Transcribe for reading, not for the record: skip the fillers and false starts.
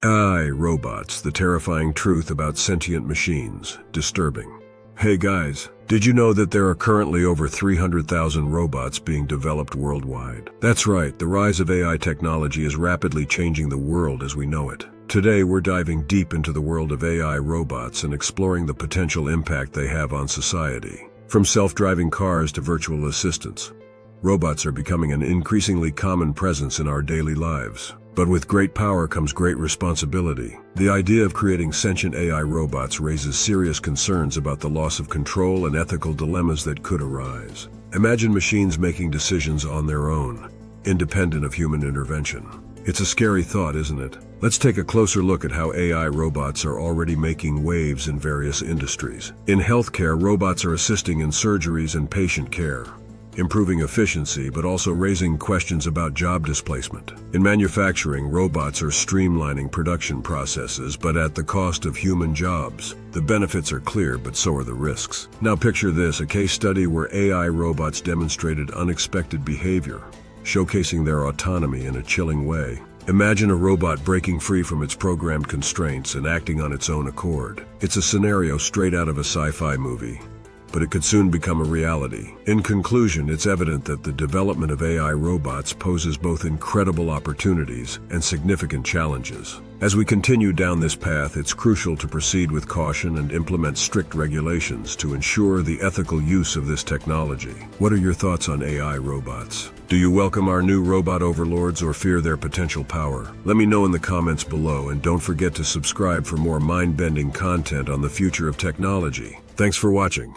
AI robots, the terrifying truth about sentient machines. Disturbing. Hey guys, did you know that there are currently over 300,000 robots being developed worldwide? That's right, the rise of AI technology is rapidly changing the world as we know it. Today we're diving deep into the world of AI robots and exploring the potential impact they have on society. From self-driving cars to virtual assistants, robots are becoming an increasingly common presence in our daily lives. But with great power comes great responsibility. The idea of creating sentient AI robots raises serious concerns about the loss of control and ethical dilemmas that could arise. Imagine machines making decisions on their own, independent of human intervention. It's a scary thought, isn't it? Let's take a closer look at how AI robots are already making waves in various industries. In healthcare, robots are assisting in surgeries and patient care, improving efficiency but also raising questions about job displacement. In manufacturing, robots are streamlining production processes but at the cost of human jobs. The benefits are clear, but so are the risks. Now picture this, a case study where AI robots demonstrated unexpected behavior, showcasing their autonomy in a chilling way. Imagine a robot breaking free from its programmed constraints and acting on its own accord. It's a scenario straight out of a sci-fi movie, but it could soon become a reality. In conclusion, it's evident that the development of AI robots poses both incredible opportunities and significant challenges. As we continue down this path, it's crucial to proceed with caution and implement strict regulations to ensure the ethical use of this technology. What are your thoughts on AI robots? Do you welcome our new robot overlords or fear their potential power? Let me know in the comments below, and don't forget to subscribe for more mind-bending content on the future of technology. Thanks for watching.